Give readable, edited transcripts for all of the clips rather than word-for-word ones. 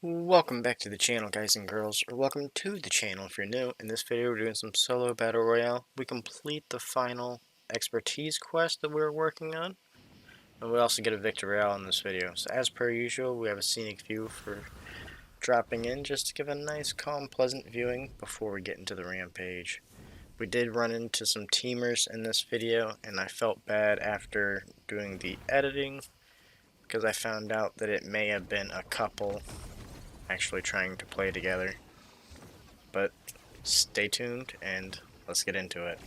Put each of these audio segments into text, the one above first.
Welcome back to the channel, guys and girls, or welcome to the channel if you're new. In this video we're doing some solo battle royale. We complete the final expertise quest that we were working on, and we also get a victory royale in this video. So as per usual, we have a scenic view for dropping in just to give a nice, calm, pleasant viewing before we get into the rampage. We did run into some teamers in this video, and I felt bad after doing the editing because I found out that it may have been a couple actually trying to play together. But stay tuned and let's get into it.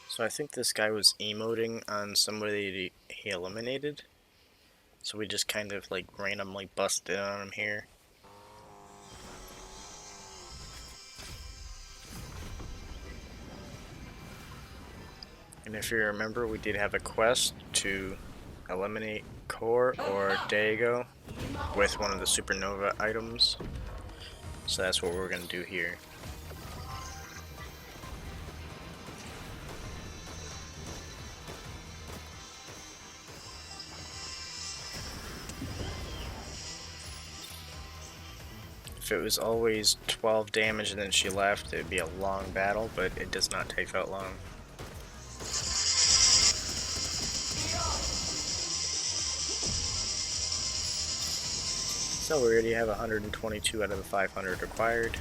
So I think this guy was emoting on somebody he eliminated. So we just kind of like randomly busted on him here. And if you remember, we did have a quest to eliminate Core or Dago with one of the Supernova items. So that's what we're going to do here. If it was always 12 damage and then she left, it'd be a long battle, but it does not take that long. So we already have 122 out of the 500 required.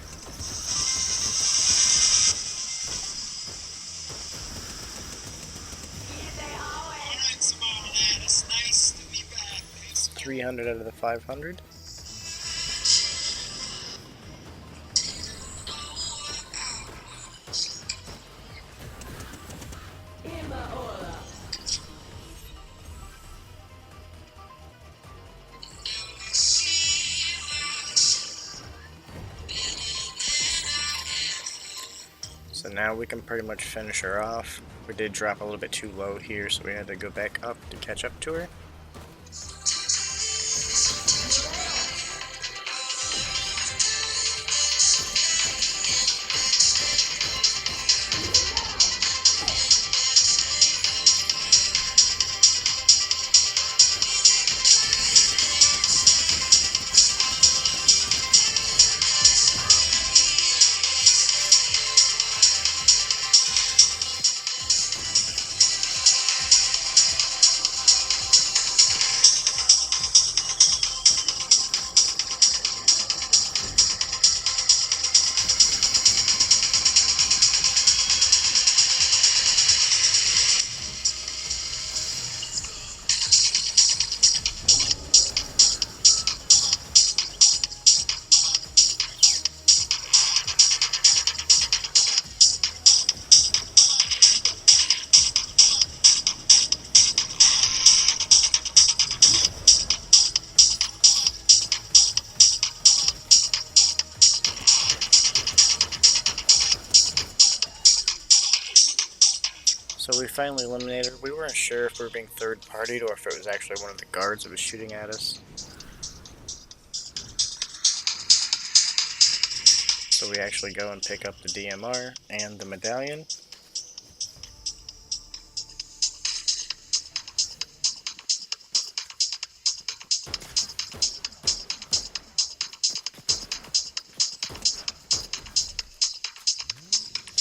It's nice to be back. 300 out of the 500. So now we can pretty much finish her off. We did drop a little bit too low here, so we had to go back up to catch up to her. So we finally eliminated her. We weren't sure if we were being third-partied or if it was actually one of the guards that was shooting at us. So we actually go and pick up the DMR and the medallion.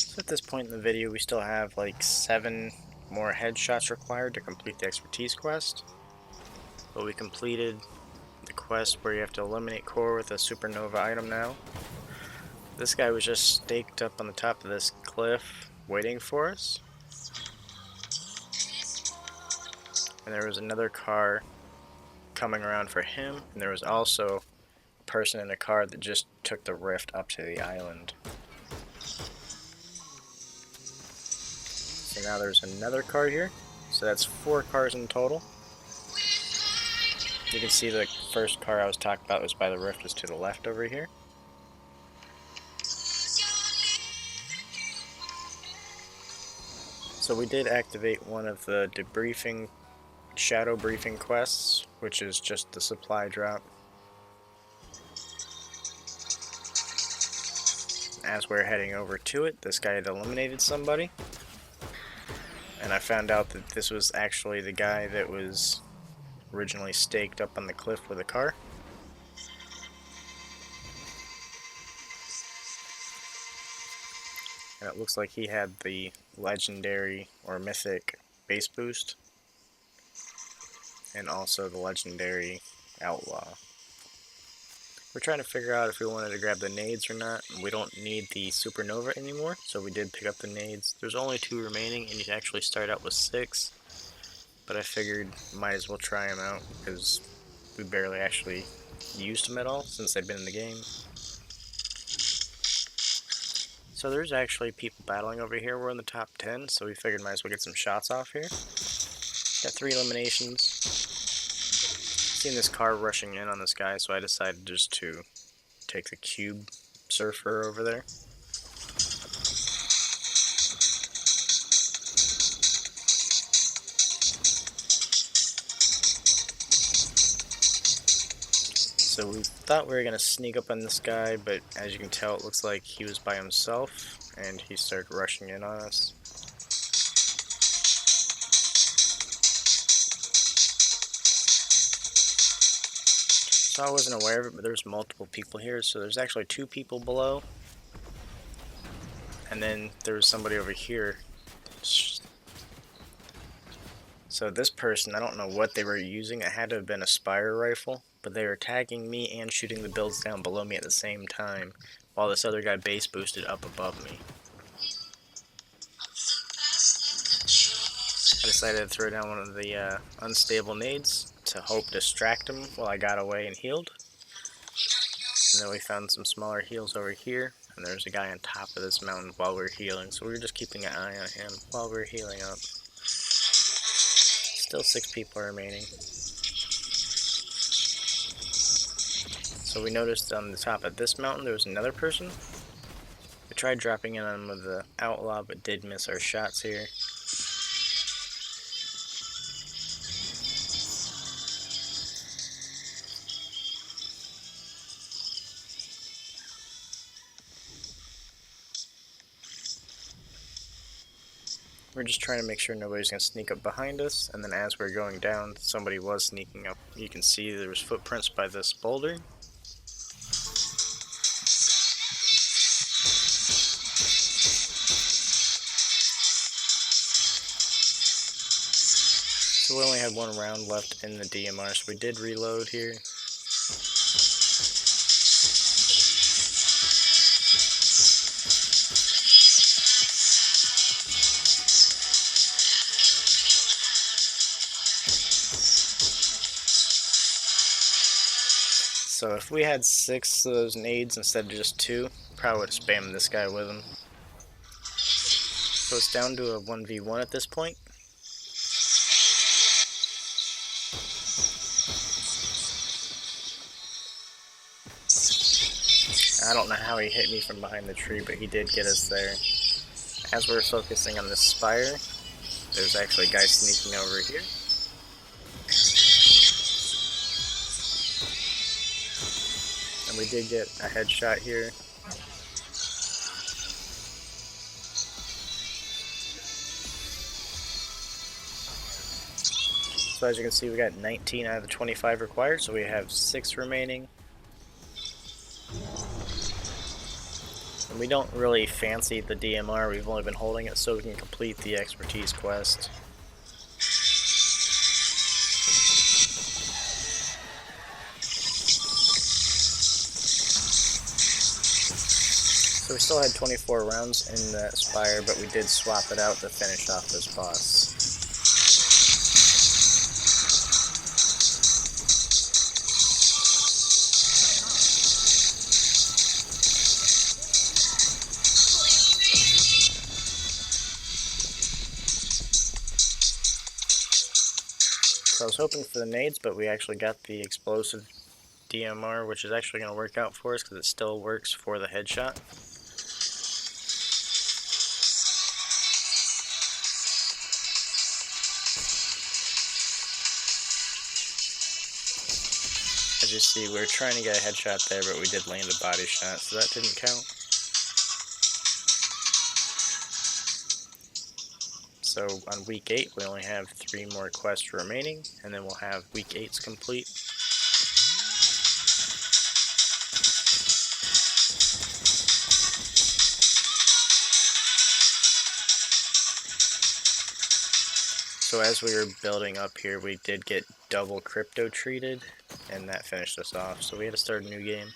So at this point in the video, we still have like 7 more headshots required to complete the expertise quest. But we completed the quest where you have to eliminate Core with a Supernova item now. This guy was just staked up on the top of this cliff waiting for us. And there was another car coming around for him, and there was also a person in a car that just took the rift up to the island. So now there's another car here, so that's 4 cars in total. You can see the first car I was talking about was by the rift, was to the left over here. So we did activate one of the debriefing, shadow briefing quests, which is just the supply drop. as we're heading over to it, this guy had eliminated somebody. And I found out that this was actually the guy that was originally staked up on the cliff with a car. And it looks like he had the legendary or mythic base boost. And also the legendary outlaw. We're trying to figure out if we wanted to grab the nades or not. We don't need the Supernova anymore, so we did pick up the nades. There's only 2 remaining, and you actually start out with 6. But I figured might as well try them out, because we barely actually used them at all since they've been in the game. So there's actually people battling over here. We're in the top 10, so we figured might as well get some shots off here. Got 3 eliminations. Seen this car rushing in on this guy, so I decided just to take the cube surfer over there. So we thought we were going to sneak up on this guy, but as you can tell, it looks like he was by himself, and he started rushing in on us. So I wasn't aware of it, but there's multiple people here, so there's actually 2 people below. And then there was somebody over here. So this person, I don't know what they were using. It had to have been a Spire rifle, but they were tagging me and shooting the builds down below me at the same time, while this other guy base boosted up above me. I decided to throw down one of the unstable nades to hope distract him while I got away and healed. And then we found some smaller heals over here, and there's a guy on top of this mountain while we were healing, so we were just keeping an eye on him while we were healing up. Still 6 people remaining. So we noticed on the top of this mountain there was another person. We tried dropping in on him with the outlaw, but did miss our shots here. We're just trying to make sure nobody's going to sneak up behind us, and then as we're going down, somebody was sneaking up. You can see there was footprints by this boulder. So we only had 1 round left in the DMR, so we did reload here. So if we had 6 of those nades instead of just 2, probably would have spammed this guy with them. So it's down to a 1v1 at this point. I don't know how he hit me from behind the tree, but he did get us there. As we're focusing on this spire, there's actually a guy sneaking over here. And we did get a headshot here. So as you can see, we got 19 out of the 25 required, so we have 6 remaining. And we don't really fancy the DMR, we've only been holding it so we can complete the expertise quest. So we still had 24 rounds in that Spire, but we did swap it out to finish off this boss. So I was hoping for the nades, but we actually got the explosive DMR, which is actually going to work out for us because it still works for the headshot. As you see, we were trying to get a headshot there, but we did land a body shot, so that didn't count. So on week 8, we only have 3 more quests remaining, and then we'll have week 8's complete. So as we were building up here, we did get double crypto treated, and that finished us off. So we had to start a new game.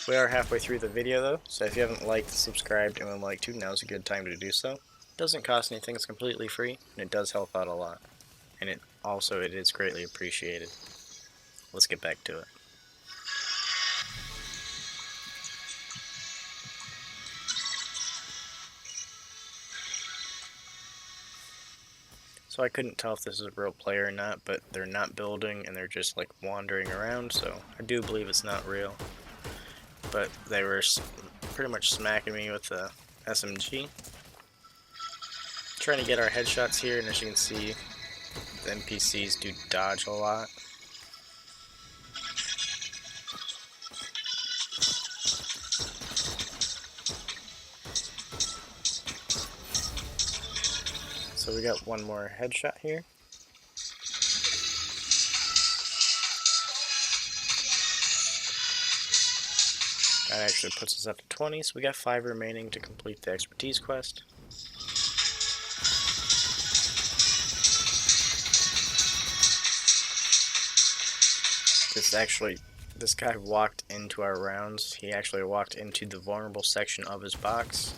We are halfway through the video though, so if you haven't liked, subscribed, and would like to, now's a good time to do so. It doesn't cost anything, it's completely free, and it does help out a lot. And it is greatly appreciated. Let's get back to it. So I couldn't tell if this is a real player or not, but they're not building and they're just like wandering around, so I do believe it's not real. But they were pretty much smacking me with the SMG. Trying to get our headshots here, and as you can see, the NPCs do dodge a lot. So we got one more headshot here. That actually puts us up to 20, so we got 5 remaining to complete the expertise quest. This guy walked into our rounds. He actually walked into the vulnerable section of his box.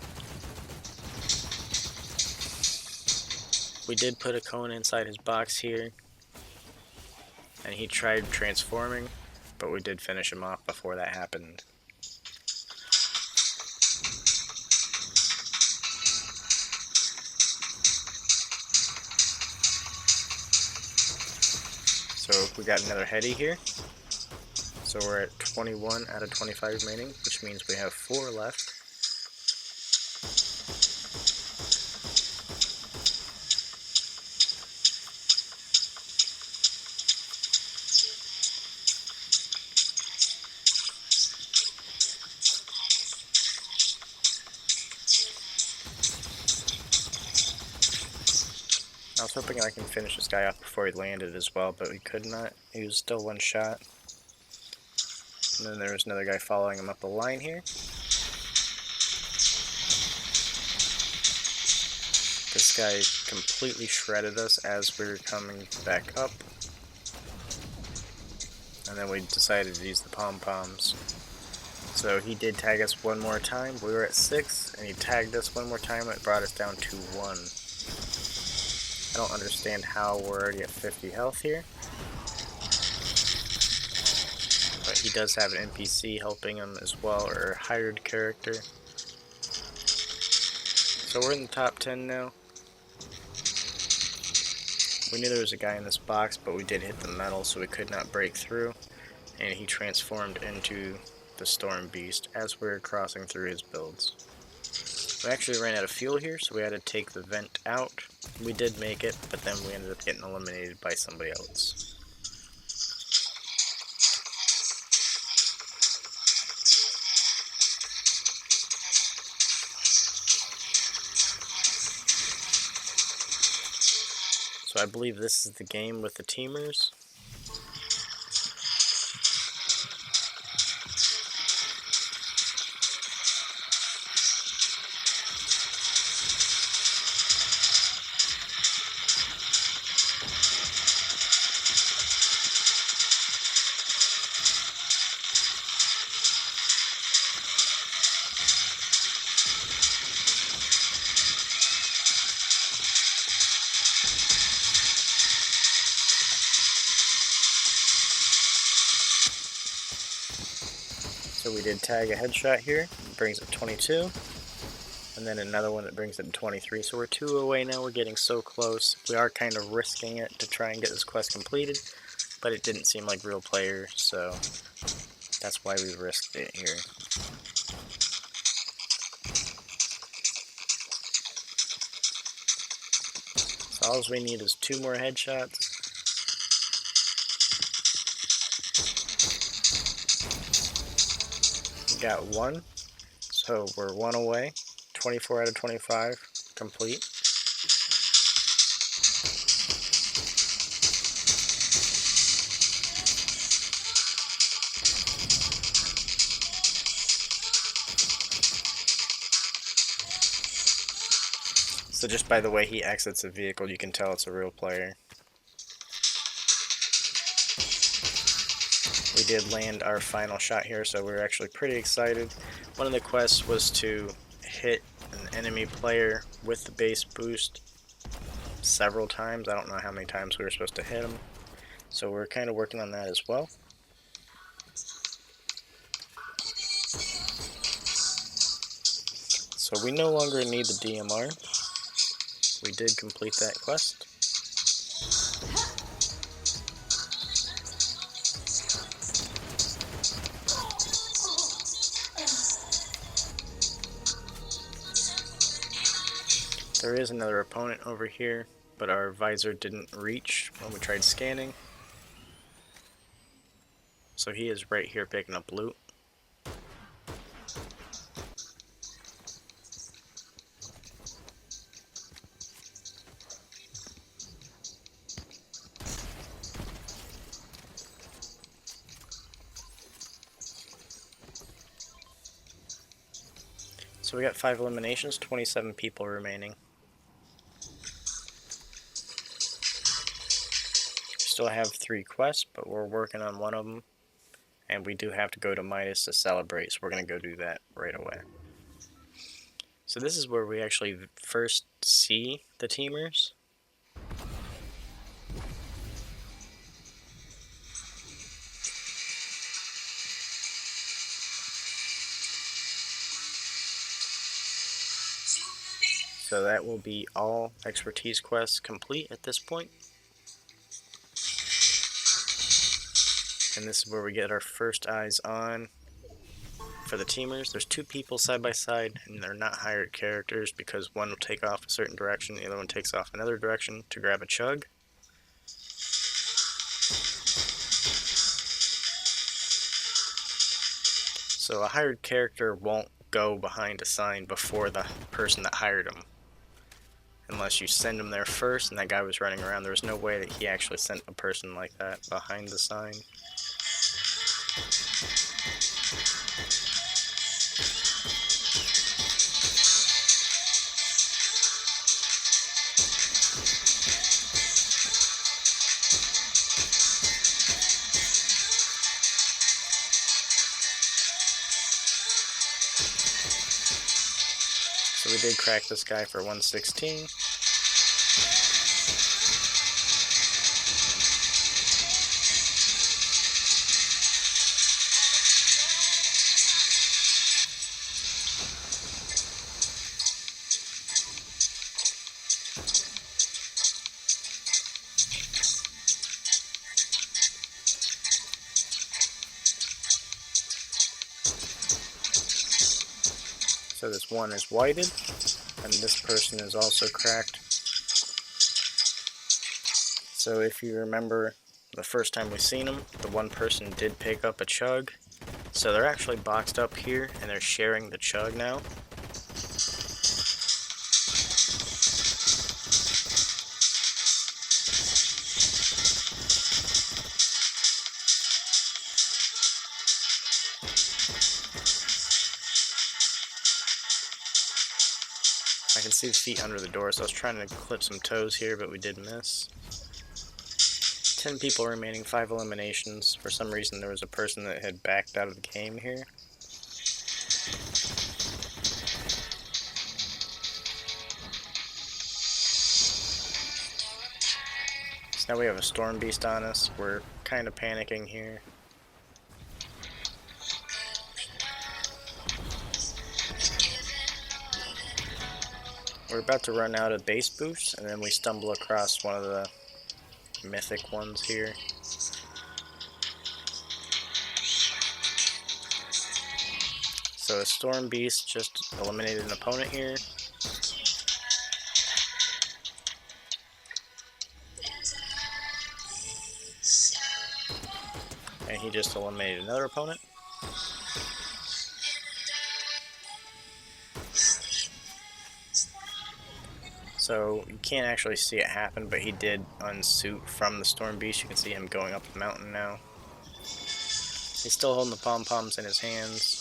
We did put a cone inside his box here, and he tried transforming, but we did finish him off before that happened. So we got another heady here. So we're at 21 out of 25 remaining, which means we have 4 left. I was hoping I can finish this guy off before he landed as well, but we could not. He was still one shot. And then there was another guy following him up the line here. This guy completely shredded us as we were coming back up. And then we decided to use the pom-poms. So he did tag us one more time. We were at 6, and he tagged us one more time, and it brought us down to 1. I don't understand how we're already at 50 health here. But he does have an NPC helping him as well, or a hired character. So we're in the top 10 now. We knew there was a guy in this box, but we did hit the metal, so we could not break through. And he transformed into the Storm Beast as we were crossing through his builds. We actually ran out of fuel here, so we had to take the vent out. We did make it, but then we ended up getting eliminated by somebody else. So I believe this is the game with the teamers. So we did tag a headshot here, it brings it 22, and then another one that brings it to 23. So we're 2 away now, we're getting so close. We are kind of risking it to try and get this quest completed, but it didn't seem like real player, so that's why we risked it here. So all we need is 2 more headshots. We got 1, so we're 1 away. 24 out of 25 complete. So just by the way he exits the vehicle, you can tell it's a real player. We did land our final shot here, so we're actually pretty excited. One of the quests was to hit an enemy player with the base boost several times. I don't know how many times we were supposed to hit him. So we're kind of working on that as well. So we no longer need the DMR. We did complete that quest. There is another opponent over here, but our visor didn't reach when we tried scanning. So he is right here picking up loot. So we got 5 eliminations, 27 people remaining. Still have 3 quests, but we're working on one of them. And we do have to go to Midas to celebrate, so we're going to go do that right away. So this is where we actually first see the teamers. So that will be all expertise quests complete at this point. And this is where we get our first eyes on for the teamers. There's 2 people side by side, and they're not hired characters because one will take off a certain direction, the other one takes off another direction to grab a chug. So a hired character won't go behind a sign before the person that hired him. Unless you send him there first, and that guy was running around. There was no way that he actually sent a person like that behind the sign. So we did crack this guy for 116. So this one is whited, and this person is also cracked. So if you remember the first time we seen them, the one person did pick up a chug. So they're actually boxed up here, and they're sharing the chug now. I can see the feet under the door, so I was trying to clip some toes here, but we did miss. 10 people remaining, 5 eliminations. For some reason there was a person that had backed out of the game here. So now we have a storm beast on us. We're kind of panicking here. We're about to run out of base boosts, and then we stumble across one of the mythic ones here. So a storm beast just eliminated an opponent here. And he just eliminated another opponent. So you can't actually see it happen, but he did unsuit from the storm beast. You can see him going up the mountain now. He's still holding the pom-poms in his hands.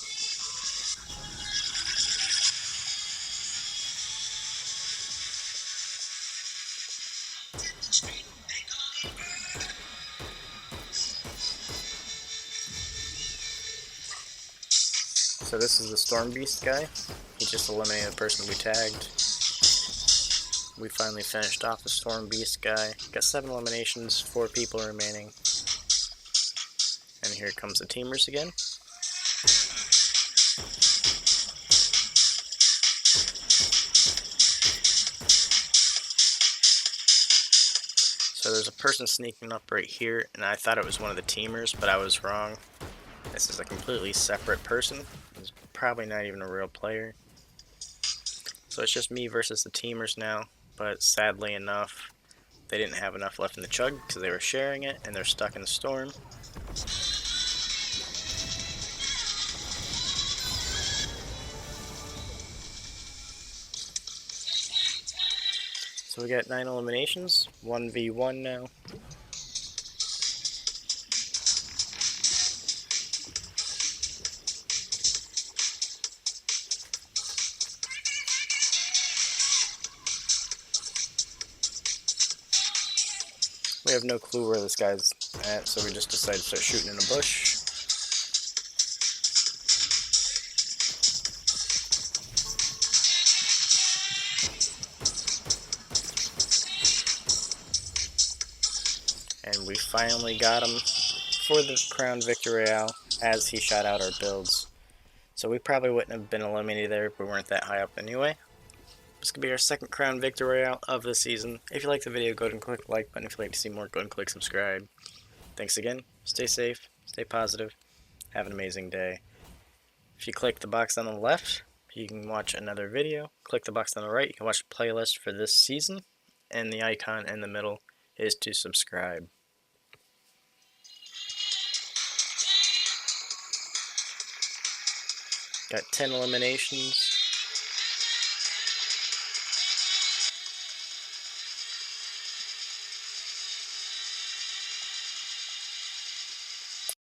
So this is the Storm Beast guy. He just eliminated the person we tagged. We finally finished off the Storm Beast guy. Got 7 eliminations, 4 people remaining. And here comes the teamers again. So there's a person sneaking up right here, and I thought it was one of the teamers, but I was wrong. This is a completely separate person. He's probably not even a real player. So it's just me versus the teamers now, but sadly enough, they didn't have enough left in the chug because they were sharing it, and they're stuck in the storm. So we got 9 eliminations, 1v1 now. We have no clue where this guy's at, so we just decided to start shooting in a bush. And we finally got him for the Crown Victory Royale as he shot out our builds. So we probably wouldn't have been eliminated there if we weren't that high up anyway. This could be our second Crown Victory Royale of the season. If you like the video, go ahead and click the like button. If you'd like to see more, go ahead and click subscribe. Thanks again. Stay safe. Stay positive. Have an amazing day. If you click the box on the left, you can watch another video. Click the box on the right, you can watch the playlist for this season. And the icon in the middle is to subscribe. Got 10 eliminations.